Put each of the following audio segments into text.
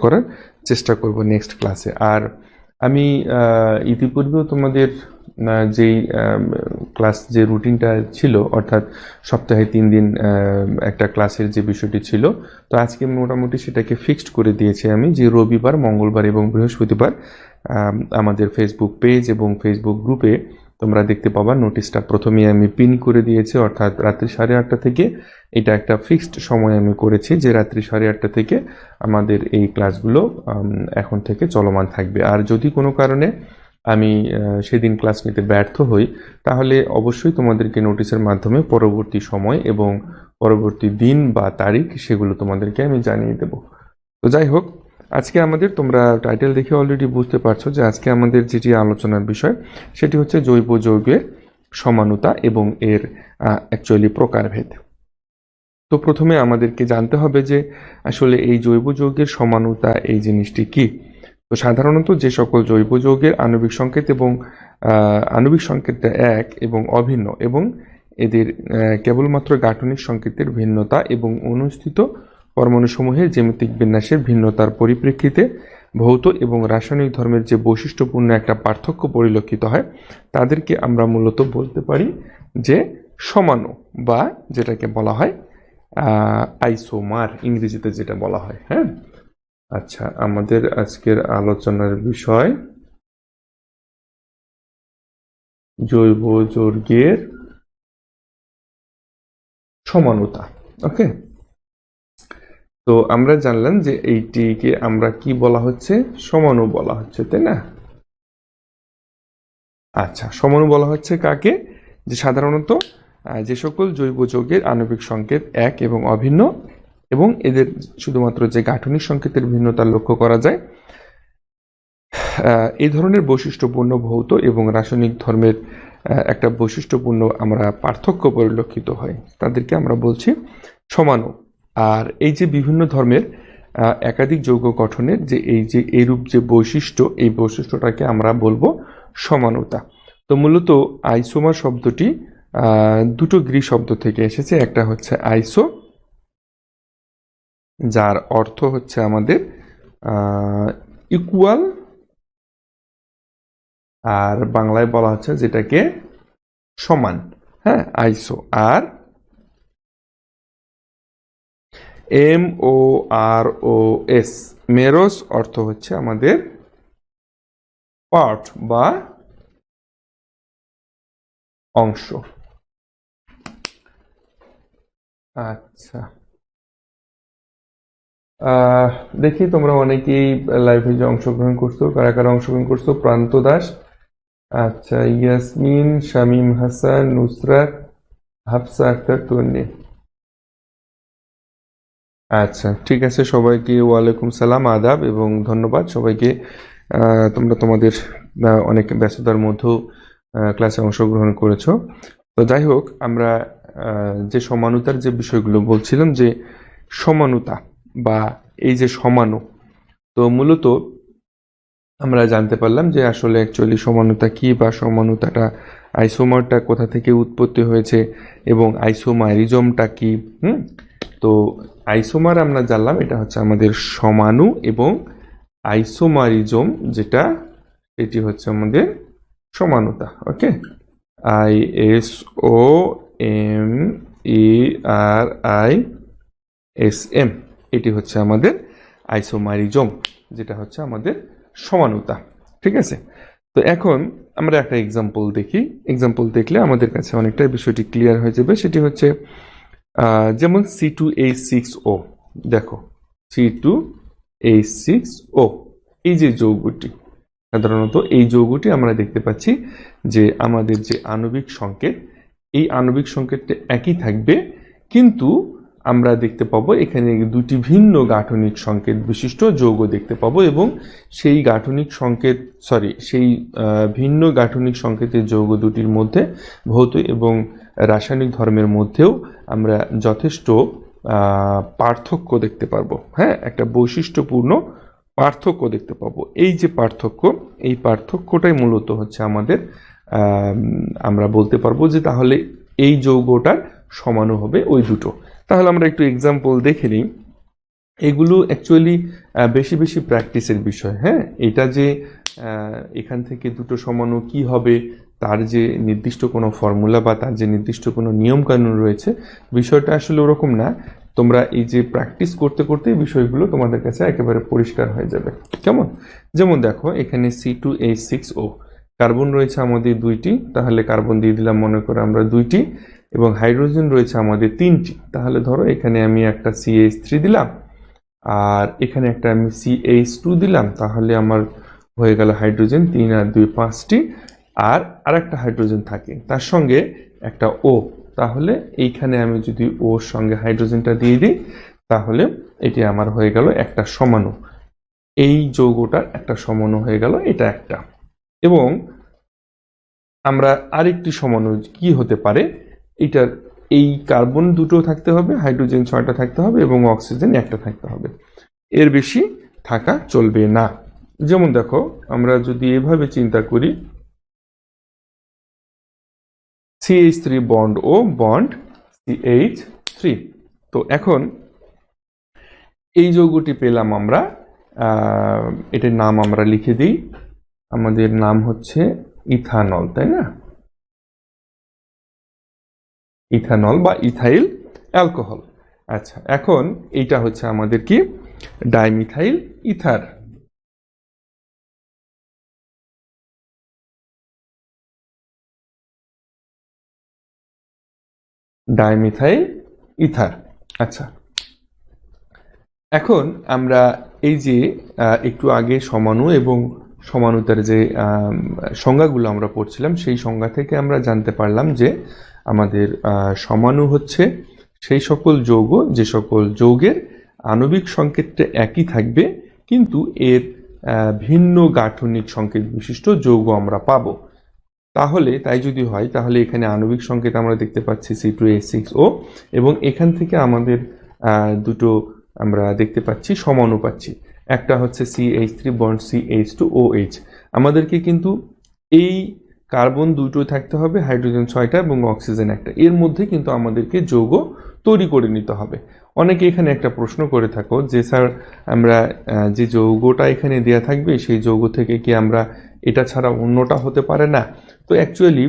করার চেষ্টা করব নেক্সট ক্লাসে। আর আমি ইতিপূর্বেও তোমাদের যেই ক্লাস যে রুটিনটা ছিল, অর্থাৎ সপ্তাহে 3 দিন একটা ক্লাসের যে বিষয়টি ছিল, তো আজকে মোটামুটি সেটাকে ফিক্সড করে দিয়েছি আমি, যে রবিবার, মঙ্গলবার এবং বৃহস্পতিবার আমাদের ফেসবুক পেজ এবং ফেসবুক গ্রুপে তোমরা দেখতে পাবা। নোটিশটা প্রথমেই আমি পিন করে দিয়েছি, অর্থাৎ রাত্রি 8:30 থেকে এটা একটা ফিক্সড সময় আমি করেছি যে রাত্রি 8:30 থেকে আমাদের এই ক্লাসগুলো এখন থেকে চলমান থাকবে। আর যদি কোনো কারণে আমি সেদিন ক্লাস নিতে ব্যর্থ হই, তাহলে অবশ্যই তোমাদেরকে নোটিশের মাধ্যমে পরবর্তী সময় এবং পরবর্তী দিন বা তারিখ সেগুলো তোমাদেরকে আমি জানিয়ে দেব। তো যাই হোক, আজকে আমাদের, তোমরা টাইটেল দেখে অলরেডি বুঝতে পারছো যে আজকে আমাদের যেটি আলোচনার বিষয় সেটি হচ্ছে জৈব যৌগের সমানুতা এবং এর অ্যাকচুয়ালি প্রকারভেদ। তো প্রথমে আমাদেরকে জানতে হবে যে আসলে এই জৈব যৌগের সমানুতা এই জিনিসটি কি। তো সাধারণত যে সকল জৈব যৌগের আণবিক সংকেত এবং আণবিক সংকেতটা এক এবং অভিন্ন, এবং এদের কেবলমাত্র গাঠনিক সংকেতের ভিন্নতা এবং অনুষ্ঠিত পরমাণুসমূহের জ্যামিতিক বিন্যাসের ভিন্নতার পরিপ্রেক্ষিতে ভৌত এবং রাসায়নিক ধর্মের যে বৈশিষ্ট্যপূর্ণ একটা পার্থক্য পরিলক্ষিত হয়, তাদেরকে আমরা মূলত বলতে পারি যে সমাণু, বা যেটাকে বলা হয় আইসোমার, ইংরেজিতে যেটা বলা হয়। হ্যাঁ, আচ্ছা, আমাদের আজকের আলোচনার বিষয় জৈব যৌগের সমানুতা। ওকে, তো আমরা জানলাম যে এইটিকে আমরা কি বলা হচ্ছে, সমাণু বলা হচ্ছে, তাই না? আচ্ছা, সমাণু বলা হচ্ছে কাকে? যে সাধারণত যে সকল জৈব যৌগের আণবিক সংকেত এক এবং অভিন্ন এবং এদের শুধুমাত্র যে গাঠনিক সংকেতের ভিন্নতা লক্ষ্য করা যায়, এই ধরনের বৈশিষ্ট্যপূর্ণ ভৌত এবং রাসায়নিক ধর্মের একটা বৈশিষ্ট্যপূর্ণ আমরা পার্থক্য পরিলক্ষিত হয়, তাদেরকে আমরা বলছি সমাণু। আর এই যে বিভিন্ন ধর্মের একাধিক যৌগ গঠনের যে এই যে এইরূপ যে বৈশিষ্ট্য, এই বৈশিষ্ট্যটাকে আমরা বলবো সমানুতা। তো মূলত আইসোমার শব্দটি দুটো গ্রিক শব্দ থেকে এসেছে। একটা হচ্ছে আইসো, যার অর্থ হচ্ছে আমাদের ইকুয়াল, আর বাংলায় বলা হচ্ছে যেটাকে সমান। হ্যাঁ, আইসো। আর MOROS, মেরোস অর্থ হচ্ছে আমাদের পার্ট বা অংশ। আচ্ছা, দেখি তোমরা অনেকেই লাইভে যে অংশগ্রহণ করছো, কারা কারা অংশগ্রহণ করছো। প্রান্ত দাস, আচ্ছা, ইয়াসমিন, শামীম হাসান, নুসরাত, হাফসা আক্তার, তন্নি। আচ্ছা, ঠিক আছে, সবাইকে ওয়ালাইকুম সালাম, আদাব এবং ধন্যবাদ সবাইকে। তোমরা তোমাদের অনেক ব্যস্ততার মধ্যেও ক্লাসে অংশগ্রহণ করেছো। তো যাই হোক, আমরা যে সমানুতার যে বিষয়গুলো বলছিলাম, যে সমানুতা বা এই যে সমাণু, তো মূলত আমরা জানতে পারলাম যে আসলে অ্যাকচুয়ালি সমানুতা কি, বা সমানুতাটা আইসোমারটা কোথা থেকে উৎপত্তি হয়েছে এবং আইসোমারিজমটা কি। তো আইসোমার আমরা জানলাম, এটা হচ্ছে আমাদের সমাণু, এবং আইসোমারিজম যেটা, এটি হচ্ছে আমাদের সমানুতা। ওকে, ISOMERISM, এটি হচ্ছে আমাদের আইসোমারিজম, যেটা হচ্ছে আমাদের সমানুতা। ঠিক আছে, তো এখন আমরা একটা এক্সাম্পল দেখি। এক্সাম্পল দেখলে আমাদের কাছে অনেকটা বিষয়টি ক্লিয়ার হয়ে যাবে। সেটি হচ্ছে যেমন C2H6O। দেখো, C2H6O, এই যে যৌগটি, সাধারণত এই যৌগটি আমরা দেখতে পাচ্ছি যে আমাদের যে আণবিক সংকেত, এই আণবিক সংকেতটা একই থাকবে, কিন্তু আমরা দেখতে পাবো এখানে দুটি ভিন্ন গাঠনিক সংকেত বিশিষ্ট যৌগ দেখতে পাবো, এবং সেই গাঠনিক সংকেত সেই ভিন্ন গাঠনিক সংকেতের যৌগ দুটির মধ্যে ভৌত এবং রাসায়নিক ধর্মের মধ্যেও আমরা যথেষ্ট পার্থক্য দেখতে পারবো। হ্যাঁ, একটা বৈশিষ্ট্যপূর্ণ পার্থক্য দেখতে পাবো। এই যে পার্থক্য, এই পার্থক্যটাই মূলত হচ্ছে আমাদের, আমরা বলতে পারবো যে তাহলে এই যৌগটার সমাণু হবে ওই দুটো। তাহলে আমরা একটু এক্সাম্পল দেখে নিই। এগুলো অ্যাকচুয়ালি বেশি বেশি প্র্যাকটিসের বিষয়। হ্যাঁ, এটা যে এখান থেকে দুটো সমাণু কি হবে তার যে নির্দিষ্ট কোনো ফর্মুলা বা তার যে নির্দিষ্ট কোনো নিয়ম কানুন রয়েছে, বিষয়টা আসলে ওরকম না। তোমরা এই যে প্র্যাকটিস করতে করতে বিষয়গুলো তোমাদের কাছে একেবারে পরিষ্কার হয়ে যাবে। কেমন? যেমন দেখো এখানে C2H6O, কার্বন রয়েছে আমাদের 2টি, তাহলে কার্বন দিয়ে দিলাম মনে করে আমরা 2টি, এবং হাইড্রোজেন রয়েছে আমাদের 3টি। তাহলে ধরো এখানে আমি একটা CH3 দিলাম, আর এখানে একটা আমি CH2 দিলাম, তাহলে আমার হয়ে গেল হাইড্রোজেন 3 আর 2 5টি, আর আরেকটা হাইড্রোজেন থাকে তার সঙ্গে একটা O। তাহলে এইখানে আমি যদি ওর সঙ্গে হাইড্রোজেনটা দিয়ে দিই, তাহলে এটি আমার হয়ে গেল একটা সমাণু। এই যৌগটার একটা সমাণু হয়ে গেল এটা একটা। এবং আমরা আরেকটি সমাণু কি হতে পারে, এটার এই কার্বন দুটো থাকতে হবে, হাইড্রোজেন 6টা থাকতে হবে, এবং অক্সিজেন একটা থাকতে হবে, এর বেশি থাকা চলবে না। যেমন দেখো আমরা যদি এভাবে চিন্তা করি, CH3 বন্ড ও বন্ড CH3। তো এখন এই যৌগটি পেলাম আমরা, এটার নাম আমরা লিখে দিই, আমাদের নাম হচ্ছে ইথানল, তাই না? ইথানল বা ইথাইল অ্যালকোহল। আচ্ছা, এখন এইটা হচ্ছে আমাদের কি, ডাইমিথাইল ইথার। Dimethyl ether. আচ্ছা, এখন আমরা এই যে একটু আগে সমাণু এবং সমাণুতার যে সংজ্ঞাগুলো আমরা পড়ছিলাম, সেই সংজ্ঞা থেকে আমরা জানতে পারলাম যে আমাদের সমাণু হচ্ছে সেই সকল যৌগ যে সকল যৌগের আণবিক সংকেতটা একই থাকবে, কিন্তু এর ভিন্ন গাঠনিক সংকেত বিশিষ্ট যৌগ আমরা পাবো। তাহলে তাই যদি হয়, তাহলে এখানে আণবিক সংকেত আমরা দেখতে পাচ্ছি C2H6O, এবং এখান থেকে আমাদের দুটো আমরা দেখতে পাচ্ছি সমাণু পাচ্ছি। একটা হচ্ছে CH3 বন্ড CH2OH। আমাদেরকে কিন্তু এই কার্বন দুটো থাকতে হবে, হাইড্রোজেন 6টা এবং অক্সিজেন একটা, এর মধ্যে কিন্তু আমাদেরকে যৌগ তৈরি করে নিতে হবে। অনেকে এখানে একটা প্রশ্ন করে থাকো যে স্যার, আমরা যে যৌগটা এখানে দেয়া থাকবে সেই যৌগ থেকে কি আমরা এটা ছাড়া অন্যটা হতে পারে না? তো অ্যাকচুয়ালি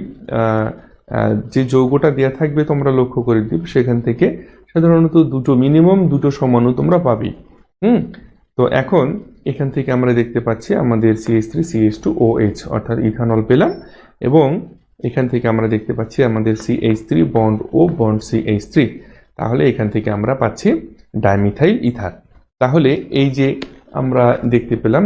যে যৌগটা দেয়া থাকবে তোমরা লক্ষ্য করে দিও, সেখান থেকে সাধারণত দুটো মিনিমাম দুটো সমাণু তোমরা পাবে। তো এখন এখান থেকে আমরা দেখতে পাচ্ছি আমাদের CH3 CH2OH অর্থাৎ ইথানল পেলাম, এবং এখান থেকে আমরা দেখতে পাচ্ছি আমাদের CH3 বন্ড ও বন্ড CH3। তাহলে এখান থেকে আমরা পাচ্ছি ডাইমিথাইল ইথার। তাহলে এই যে আমরা দেখতে পেলাম